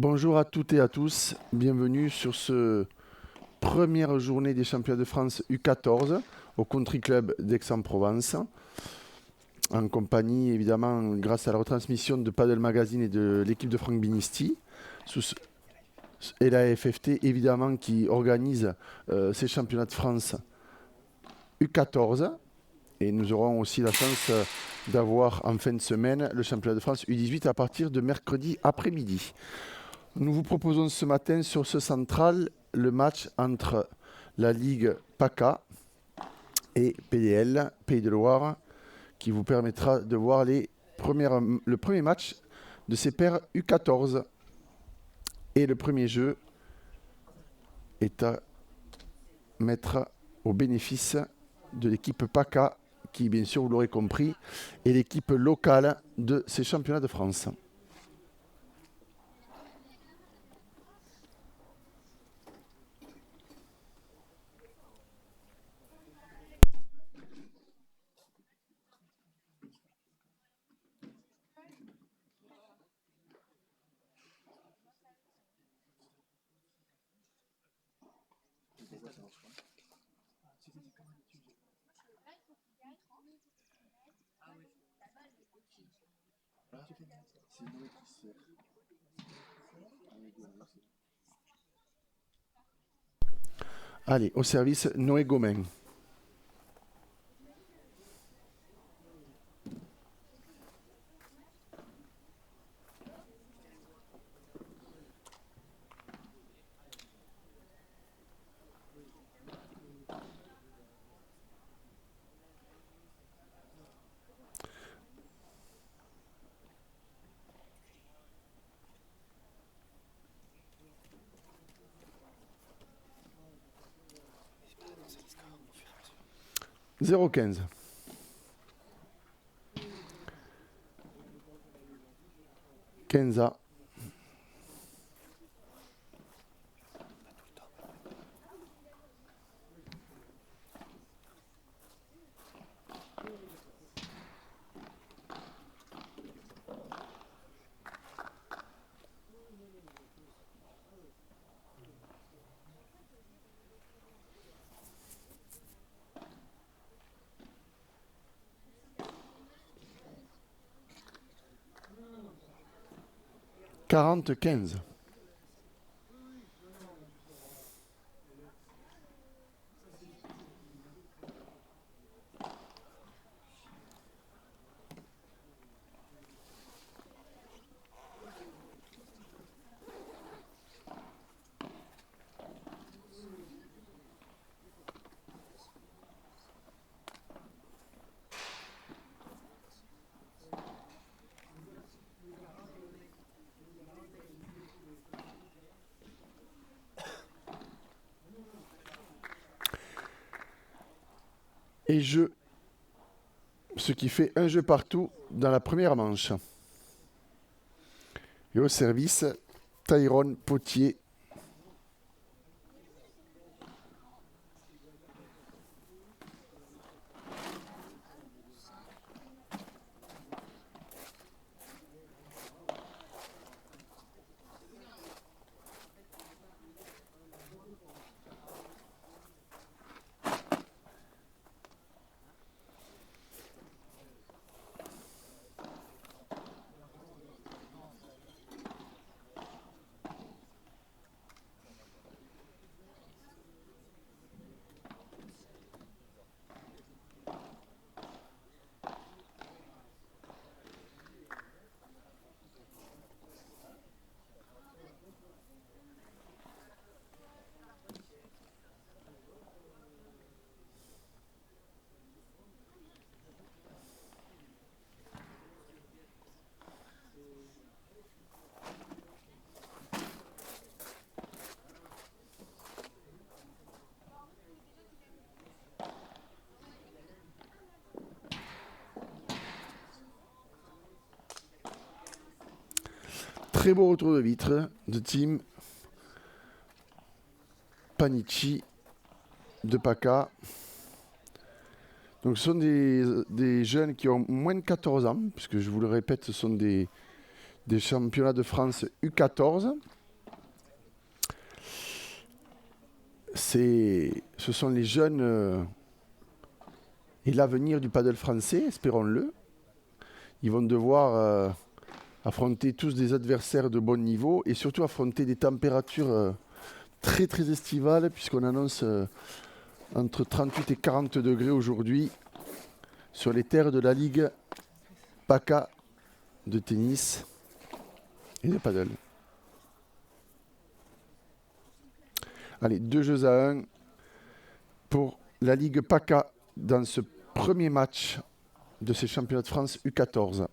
Bonjour à toutes et à tous, bienvenue sur ce première journée des championnats de France U14 au Country Club d'Aix-en-Provence, en compagnie évidemment grâce à la retransmission de Padel Magazine et de l'équipe de Franck Binisti, et la FFT évidemment qui organise ces championnats de France U14. Et nous aurons aussi la chance d'avoir en fin de semaine le championnat de France U18 à partir de mercredi après-midi. Nous vous proposons ce matin sur ce central le match entre la Ligue PACA et PDL, Pays de Loire, qui vous permettra de voir le premier match de ces paires U14. Et le premier jeu est à mettre au bénéfice de l'équipe PACA, qui, bien sûr, vous l'aurez compris, est l'équipe locale de ces championnats de France. Allez, au service, Noé Gomen. « 0-15. Kenza. « 40-15. » Et jeu, ce qui fait un jeu partout dans la première manche. Et au service, Tyrone Potier. Très beau retour de vitre de Tim Panici de PACA. Donc ce sont des jeunes qui ont moins de 14 ans, puisque je vous le répète, ce sont des des championnats de France U14. Ce sont les jeunes et l'avenir du paddle français, espérons-le. Ils vont devoir affronter tous des adversaires de bon niveau et surtout affronter des températures très très estivales puisqu'on annonce entre 38 et 40 degrés aujourd'hui sur les terres de la Ligue PACA de tennis et de paddle. Allez, 2-1 pour la Ligue PACA dans ce premier match de ces championnats de France U14.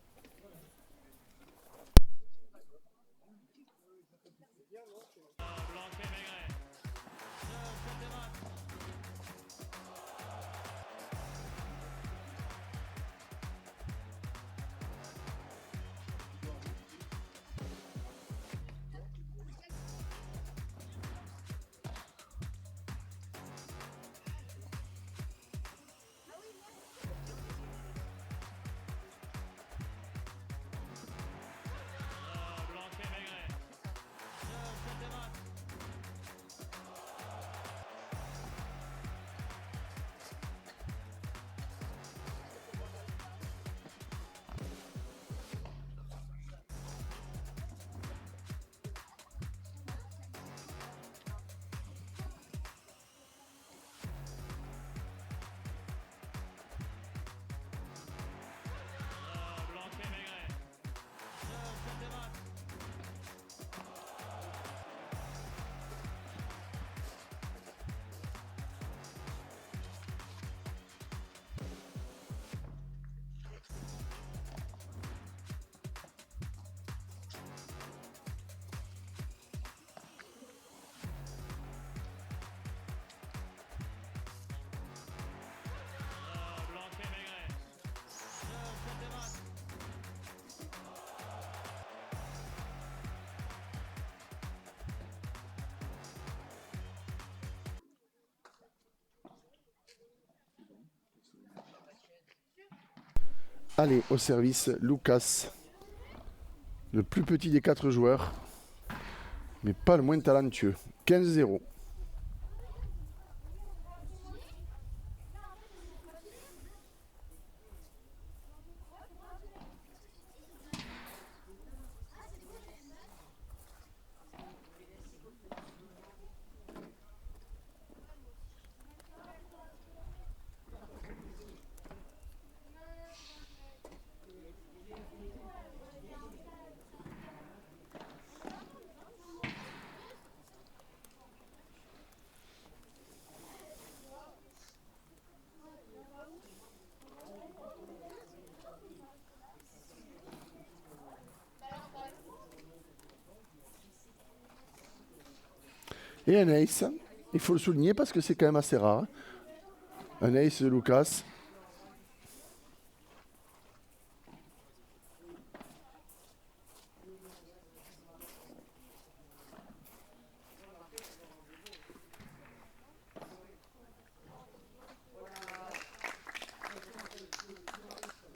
Allez, au service, Lucas, le plus petit des 4 joueurs, mais pas le moins talentueux. 15-0. Et un ace, il faut le souligner parce que c'est quand même assez rare. Un ace de Lucas.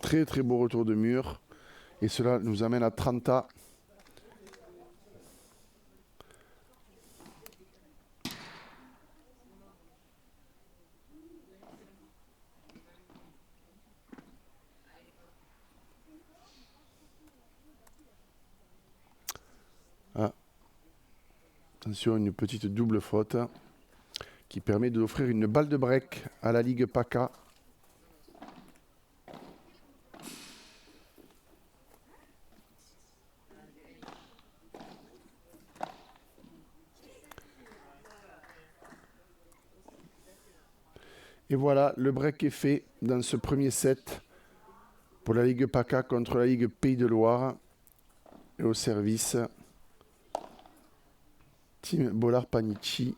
Très très beau retour de mur. Et cela nous amène à 30 A. Ah. Attention, une petite double faute qui permet d'offrir une balle de break à la Ligue PACA. Et voilà, le break est fait dans ce premier set pour la Ligue PACA contre la Ligue Pays de Loire. Et au service, Team Bollard-Panici.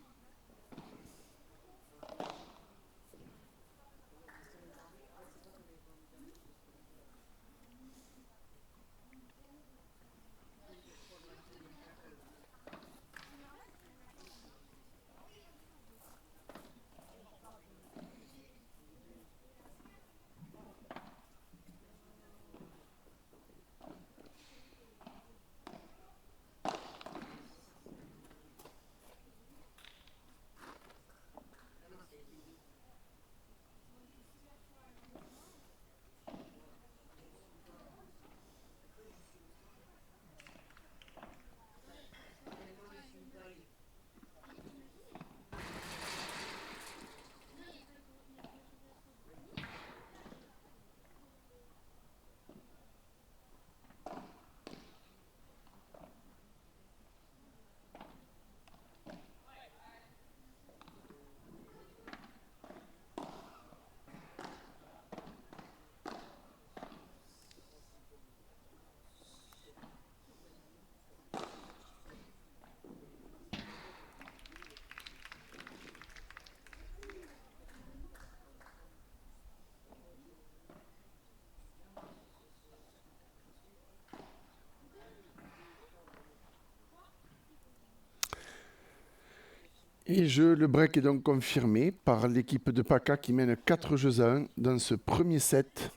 Et le break est donc confirmé par l'équipe de PACA qui mène 4 jeux à 1 dans ce premier set.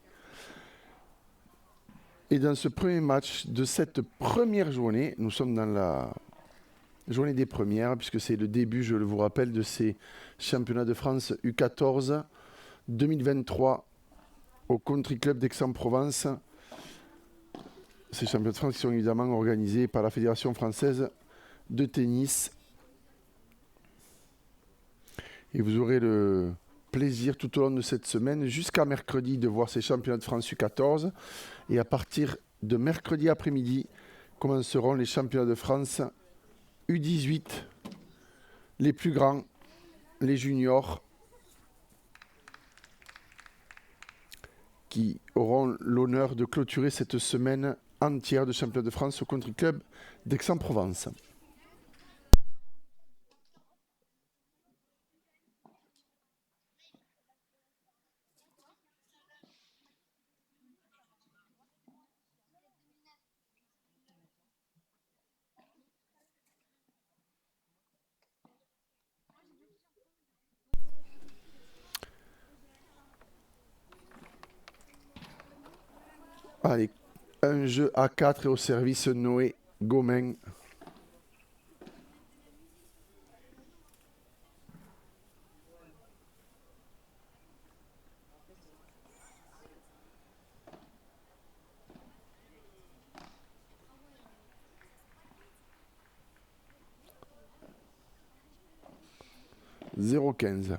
Et dans ce premier match de cette première journée, nous sommes dans la journée des premières, puisque c'est le début, je vous rappelle, de ces championnats de France U14 2023 au Country Club d'Aix-en-Provence. Ces championnats de France qui sont évidemment organisés par la Fédération française de tennis. Et vous aurez le plaisir tout au long de cette semaine, jusqu'à mercredi, de voir ces championnats de France U14. Et à partir de mercredi après-midi, commenceront les championnats de France U18, les plus grands, les juniors, qui auront l'honneur de clôturer cette semaine entière de championnat de France au Country Club d'Aix-en-Provence. Allez, un jeu à 4 et au service Noé Gomen. « 0,15.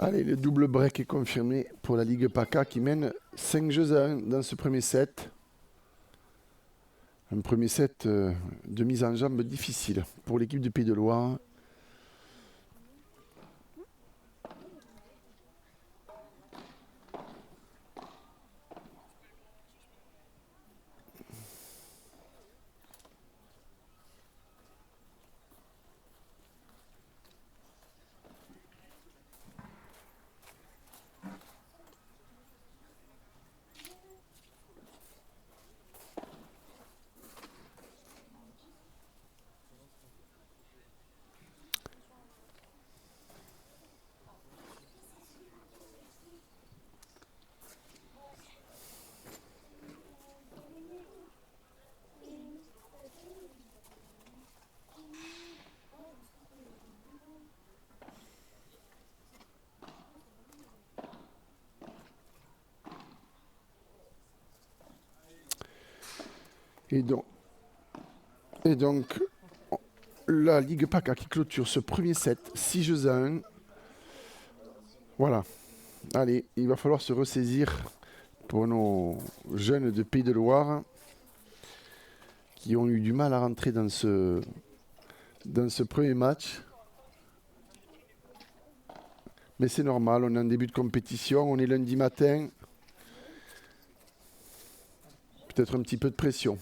Allez, le double break est confirmé pour la Ligue PACA qui mène 5 jeux à 1 dans ce premier set. Un premier set de mise en jambe difficile pour l'équipe du Pays de Loire. Et donc, la Ligue PACA qui clôture ce premier set, 6 jeux à 1. Voilà. Allez, il va falloir se ressaisir pour nos jeunes de Pays de Loire qui ont eu du mal à rentrer dans ce premier match. Mais c'est normal, on est en début de compétition, on est lundi matin. Peut-être un petit peu de pression.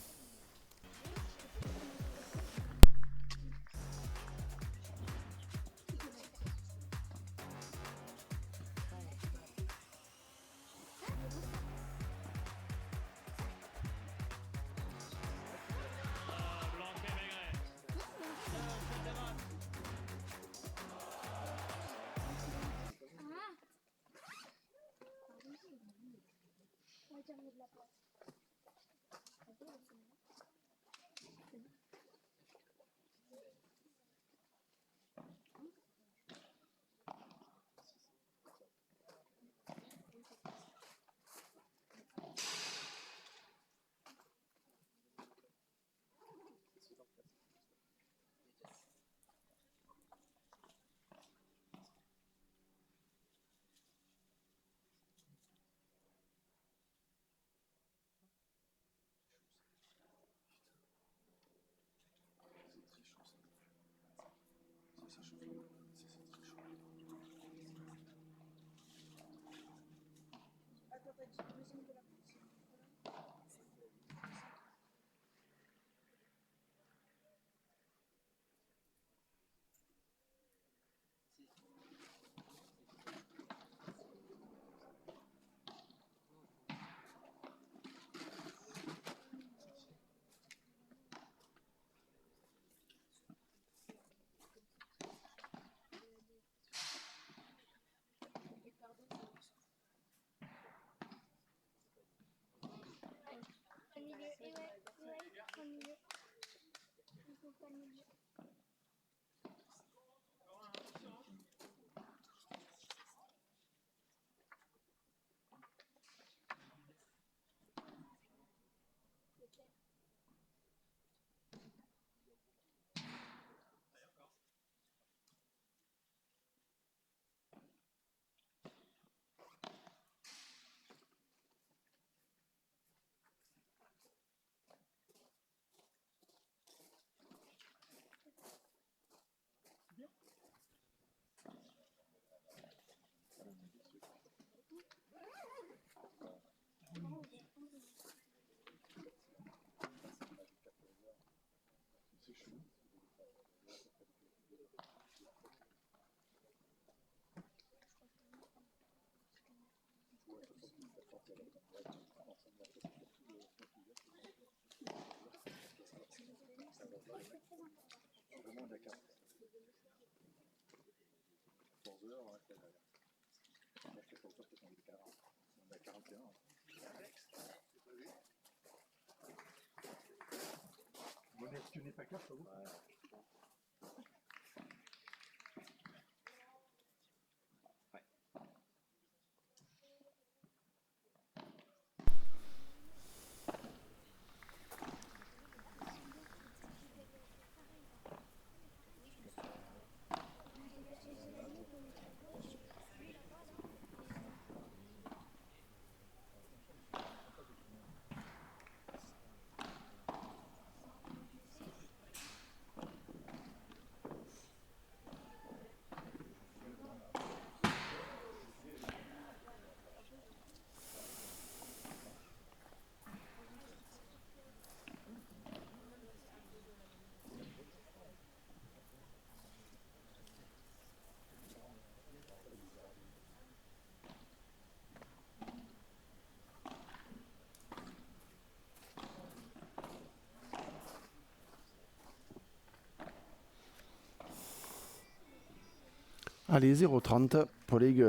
Allez, 0,30 pour les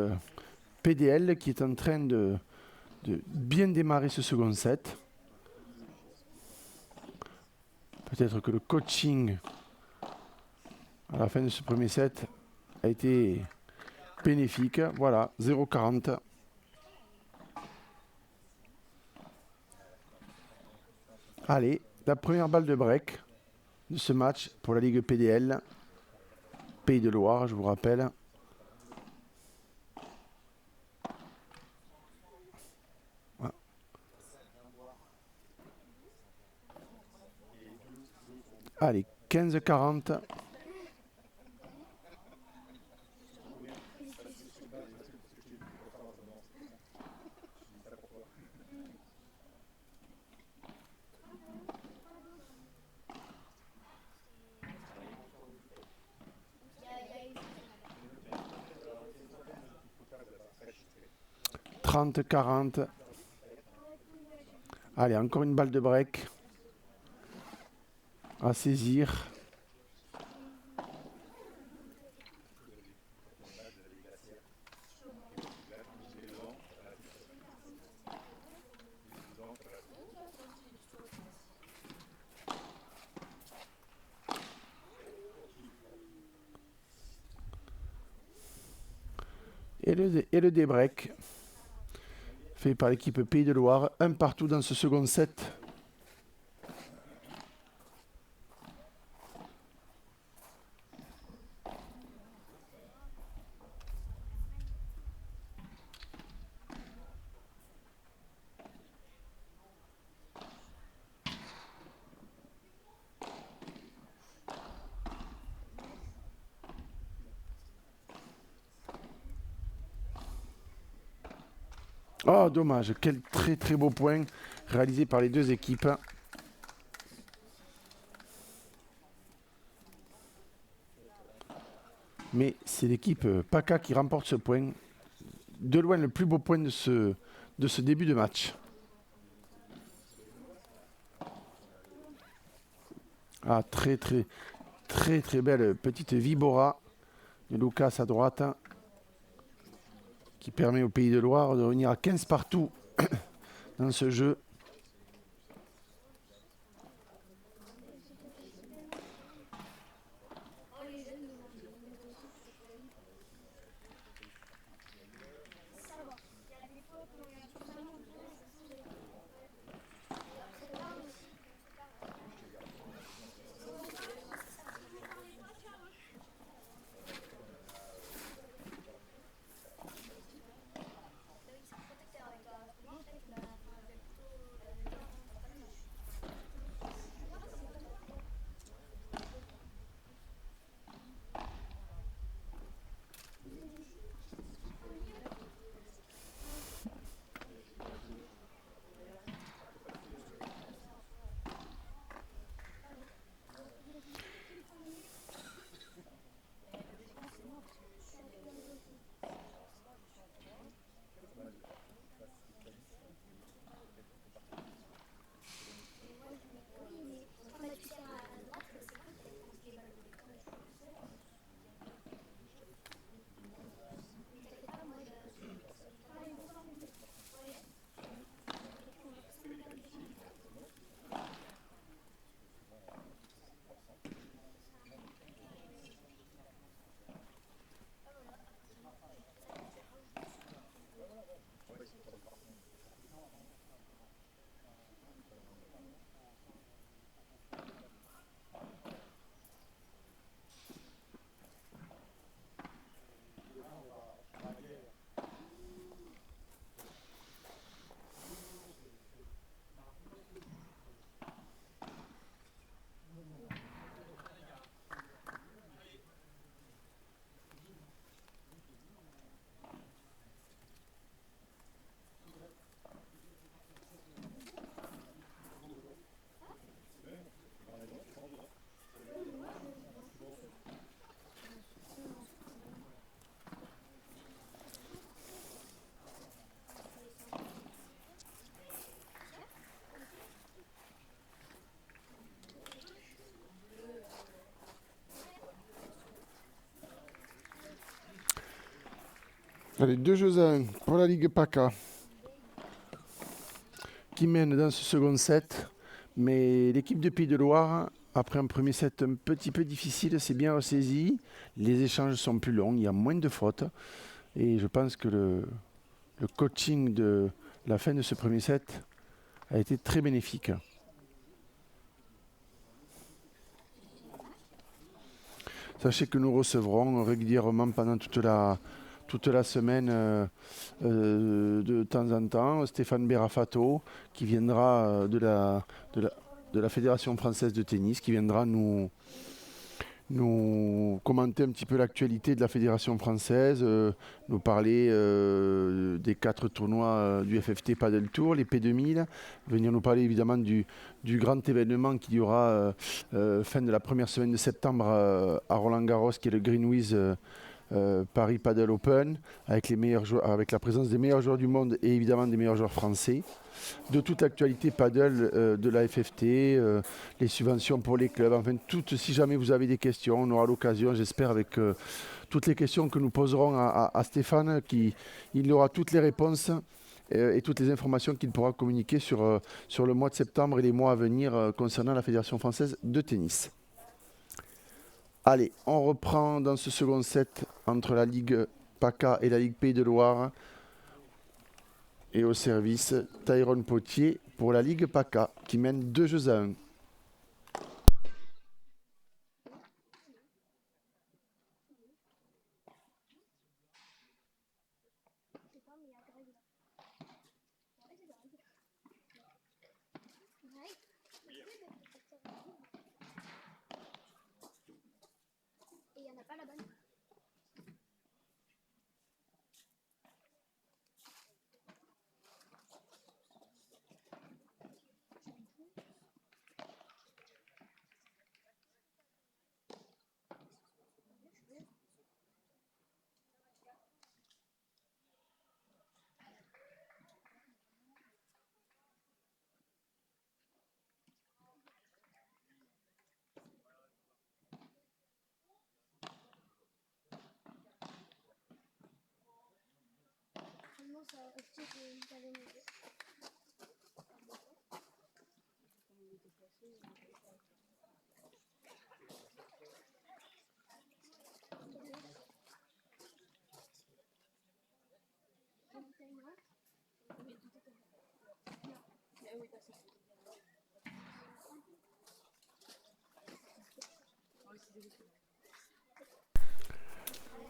PDL qui est en train de bien démarrer ce second set. Peut-être que le coaching à la fin de ce premier set a été bénéfique. Voilà, 0,40. Allez, la première balle de break de ce match pour la Ligue PDL. Pays de Loire, je vous rappelle. Voilà. Allez, 15-40. « 30-40. Allez, encore une balle de break à saisir. Et le débreak fait par l'équipe Pays de Loire. Un partout dans ce second set. Oh, dommage. Quel très très beau point réalisé par les deux équipes. Mais c'est l'équipe PACA qui remporte ce point. De loin le plus beau point de ce début de match. Ah, très très très très belle petite Vibora de Lucas à droite qui permet au Pays de Loire de revenir à 15 partout dans ce jeu. Allez, 2 jeux à 1 pour la Ligue PACA qui mène dans ce second set. Mais l'équipe de Pays de Loire, après un premier set un petit peu difficile, s'est bien ressaisie. Les échanges sont plus longs, il y a moins de fautes. Et je pense que le coaching de la fin de ce premier set a été très bénéfique. Sachez que nous recevrons régulièrement pendant toute la semaine, de temps en temps, Stéphane Berafato, qui viendra de la Fédération française de tennis, qui viendra nous commenter un petit peu l'actualité de la Fédération française, nous parler des 4 tournois du FFT Padel Tour, les P2000, venir nous parler évidemment du grand événement qu'il y aura fin de la première semaine de septembre à Roland-Garros, qui est le Greenwiz Paris Padel Open, avec avec la présence des meilleurs joueurs du monde et évidemment des meilleurs joueurs français. De toute actualité padel de la FFT, les subventions pour les clubs, enfin si jamais vous avez des questions, on aura l'occasion, j'espère, avec toutes les questions que nous poserons à Stéphane, il aura toutes les réponses et toutes les informations qu'il pourra communiquer sur le mois de septembre et les mois à venir concernant la Fédération française de tennis. Allez, on reprend dans ce second set entre la Ligue PACA et la Ligue Pays de Loire. Et au service, Tyrone Potier pour la Ligue PACA qui mène 2 jeux à 1.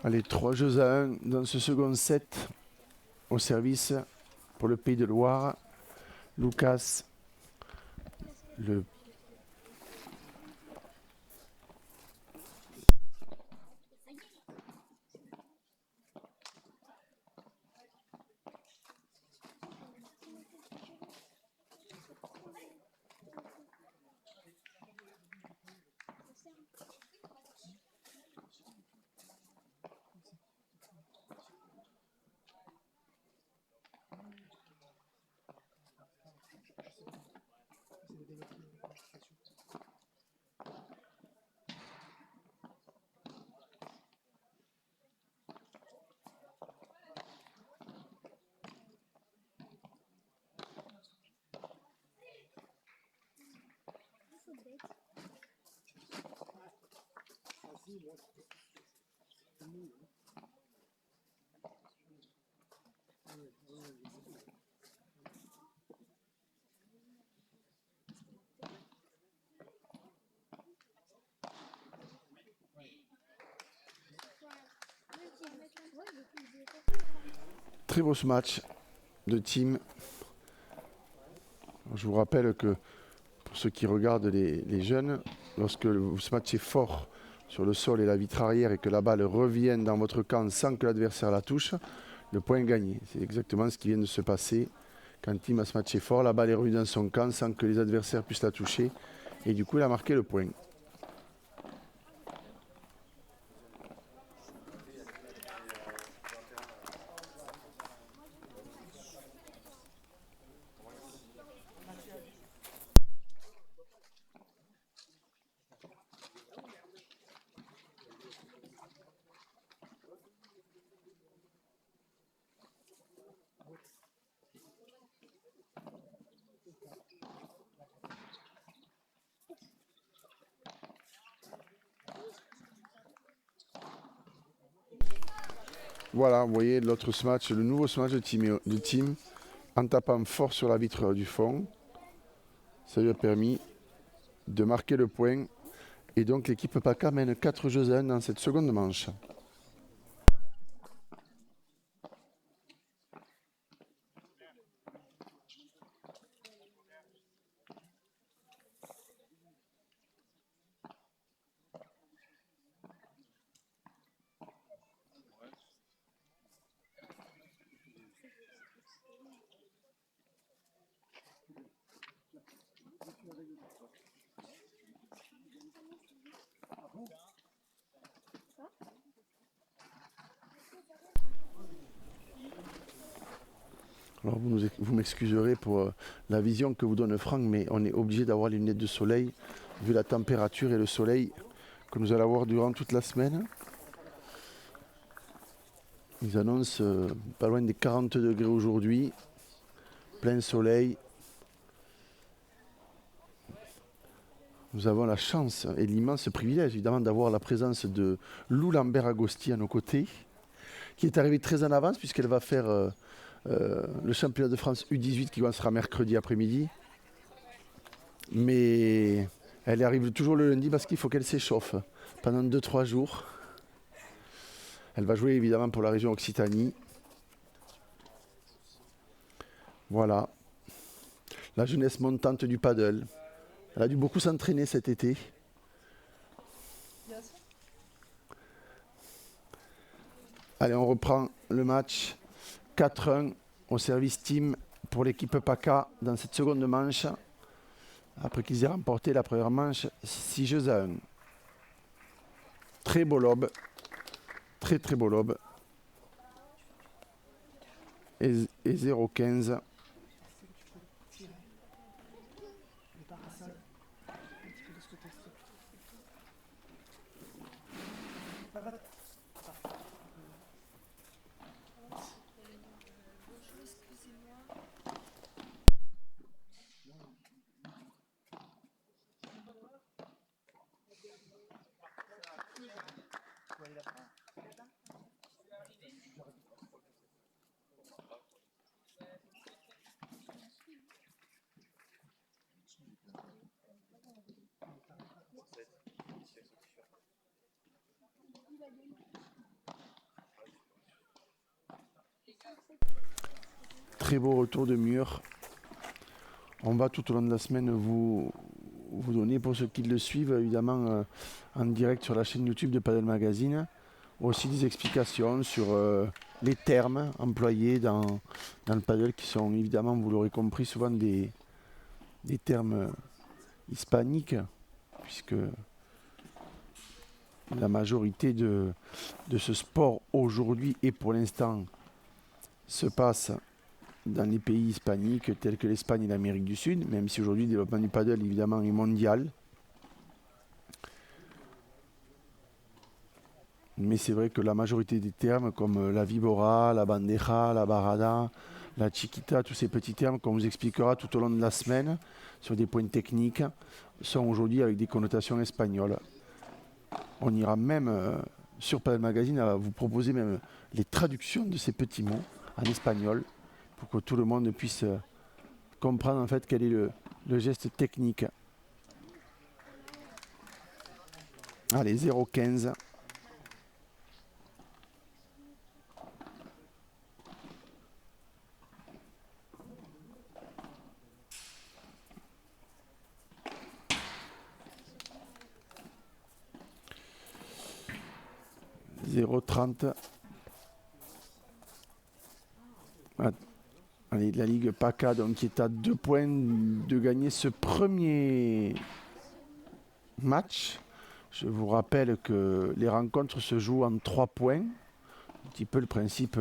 Allez, 3-1 dans ce second set au service pour le Pays de Loire. Lucas, le très beau ce match de team. Je vous rappelle que pour ceux qui regardent les jeunes, lorsque ce match est fort sur le sol et la vitre arrière et que la balle revienne dans votre camp sans que l'adversaire la touche, le point est gagné. C'est exactement ce qui vient de se passer. Quand Team a ce match est fort, la balle est revenue dans son camp sans que les adversaires puissent la toucher. Et du coup, il a marqué le point. Voilà, vous voyez l'autre match, le nouveau match de team, en tapant fort sur la vitre du fond. Ça lui a permis de marquer le point. Et donc l'équipe PACA mène 4-1 dans cette seconde manche. Alors vous m'excuserez pour la vision que vous donne Franck, mais on est obligé d'avoir les lunettes de soleil, vu la température et le soleil que nous allons avoir durant toute la semaine. Ils annoncent pas loin des 40 degrés aujourd'hui, plein soleil. Nous avons la chance et l'immense privilège évidemment d'avoir la présence de Lou Lambert-Agosti à nos côtés, qui est arrivée très en avance puisqu'elle va faire le championnat de France U18 qui commencera mercredi après-midi. Mais elle arrive toujours le lundi parce qu'il faut qu'elle s'échauffe pendant 2-3 jours. Elle va jouer évidemment pour la région Occitanie. Voilà. La jeunesse montante du paddle. Elle a dû beaucoup s'entraîner cet été. Allez, on reprend le match. 4-1 au service team pour l'équipe PACA dans cette seconde manche. Après qu'ils aient remporté la première manche 6-1. Très beau lob. Très très beau lob. Et 0-15. Très beau retour de mur. On va tout au long de la semaine vous donner, pour ceux qui le suivent, évidemment en direct sur la chaîne YouTube de Padel Magazine, aussi des explications sur les termes employés dans le padel, qui sont évidemment, vous l'aurez compris, souvent des termes hispaniques, puisque la majorité de ce sport aujourd'hui et pour l'instant se passe dans les pays hispaniques tels que l'Espagne et l'Amérique du Sud, même si aujourd'hui le développement du paddle évidemment est mondial. Mais c'est vrai que la majorité des termes comme la vibora, la bandeja, la barada, la chiquita, tous ces petits termes qu'on vous expliquera tout au long de la semaine sur des points techniques, sont aujourd'hui avec des connotations espagnoles. On ira même sur Padel Magazine à vous proposer même les traductions de ces petits mots en espagnol pour que tout le monde puisse comprendre en fait quel est le geste technique. Allez, 0,15. Allez, la Ligue PACA donc, qui est à 2 points de gagner ce premier match. Je vous rappelle que les rencontres se jouent en 3 points. Un petit peu le principe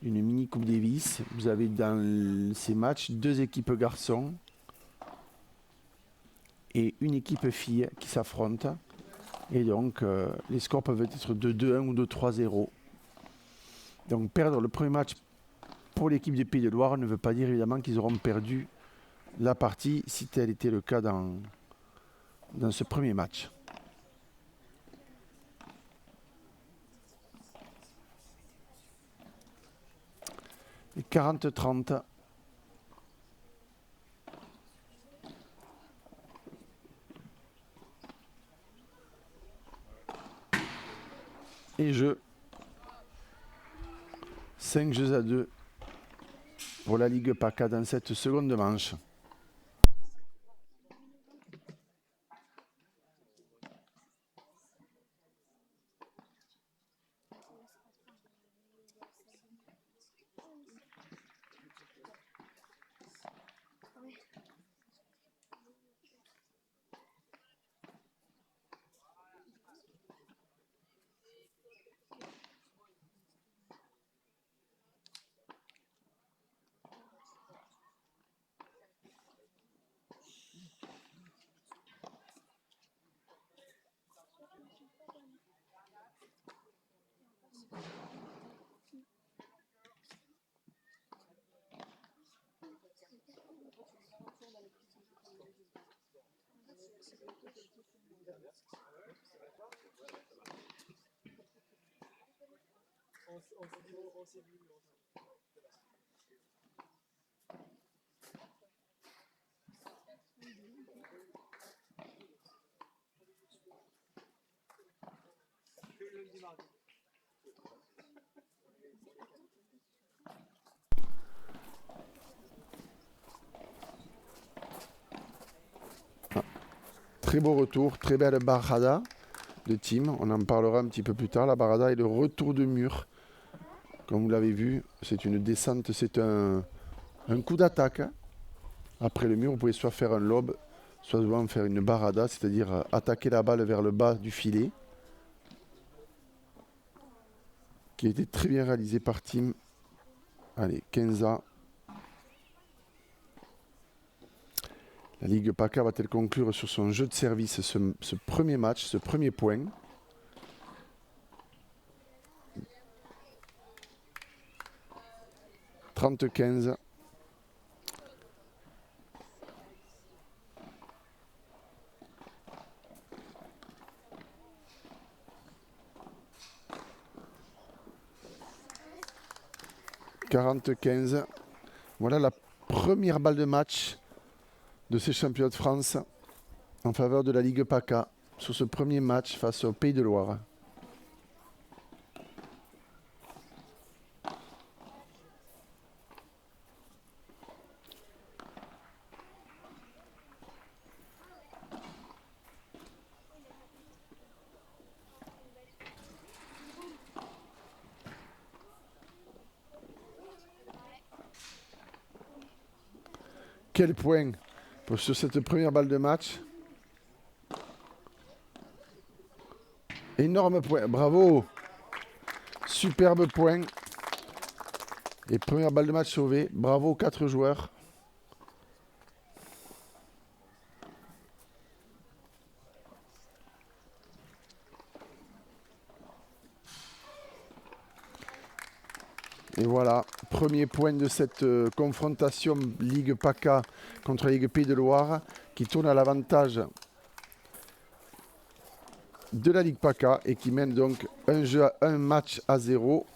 d'une mini Coupe Davis. Vous avez dans ces matchs 2 équipes garçons et une équipe fille qui s'affrontent. Et donc les scores peuvent être de 2-1 ou de 3-0. Donc perdre le premier match pour l'équipe des Pays de Loire ne veut pas dire évidemment qu'ils auront perdu la partie, si tel était le cas dans ce premier match. Et 40-30. Et jeu. 5 jeux à 2 pour la Ligue PACA dans cette seconde manche. Très beau retour, très belle barrada de Tim. On en parlera un petit peu plus tard. La barrada et le retour de mur. Comme vous l'avez vu, c'est une descente, c'est un coup d'attaque. Après le mur, vous pouvez soit faire un lob, soit faire une barrada, c'est-à-dire attaquer la balle vers le bas du filet. Qui a été très bien réalisé par Tim. Allez, 15A. La Ligue PACA va-t-elle conclure sur son jeu de service ce premier match, ce premier point? « 30-15. « 40-15. Voilà la première balle de match de ces championnats de France en faveur de la Ligue PACA sur ce premier match face au Pays de Loire. Quel point sur cette première balle de match. Énorme point, bravo. Superbe point. Et première balle de match sauvée. Bravo aux 4 joueurs. Et voilà, premier point de cette confrontation Ligue PACA contre la Ligue Pays de Loire qui tourne à l'avantage de la Ligue PACA et qui mène donc un match à 0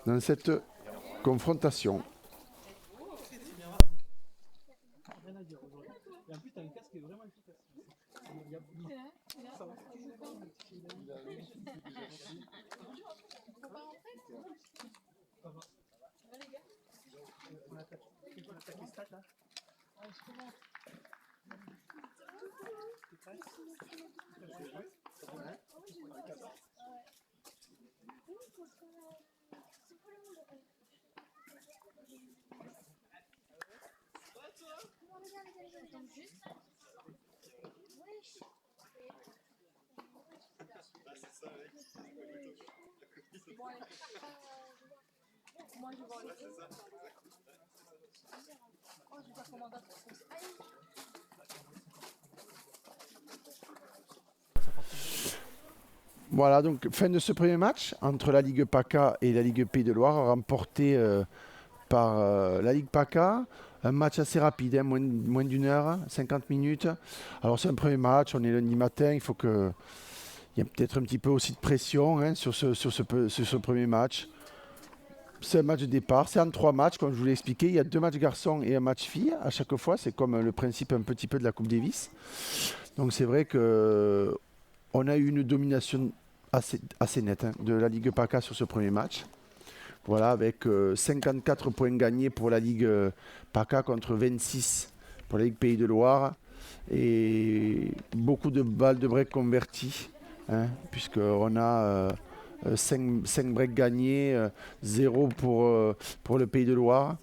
dans cette confrontation. Voilà, donc fin de ce premier match entre la Ligue PACA et la Ligue Pays de Loire, remporté par la Ligue PACA. Un match assez rapide, hein, moins d'une heure, 50 minutes. Alors c'est un premier match, on est lundi matin, il faut que... Il y a peut-être un petit peu aussi de pression hein, sur ce premier match. C'est un match de départ, c'est en 3 matchs, comme je vous l'ai expliqué. Il y a 2 matchs garçons et un match filles à chaque fois. C'est comme le principe un petit peu de la Coupe Davis. Donc c'est vrai qu'on a eu une domination assez nette hein, de la Ligue PACA sur ce premier match. Voilà, avec 54 points gagnés pour la Ligue PACA contre 26 pour la Ligue Pays de Loire. Et beaucoup de balles de break converties, hein, puisqu'on a 5 breaks gagnés, 0 pour le Pays de Loire.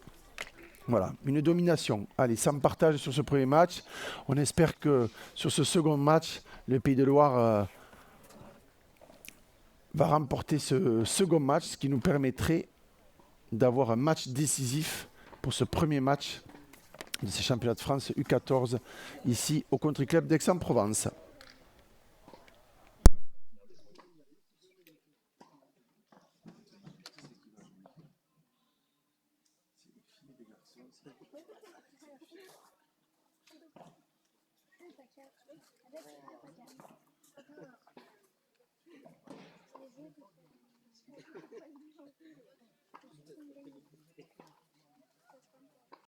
Voilà, une domination. Allez, ça me partage sur ce premier match. On espère que sur ce second match, le Pays de Loire va remporter ce second match, ce qui nous permettrait d'avoir un match décisif pour ce premier match de ces championnats de France U14 ici au Country Club d'Aix-en-Provence.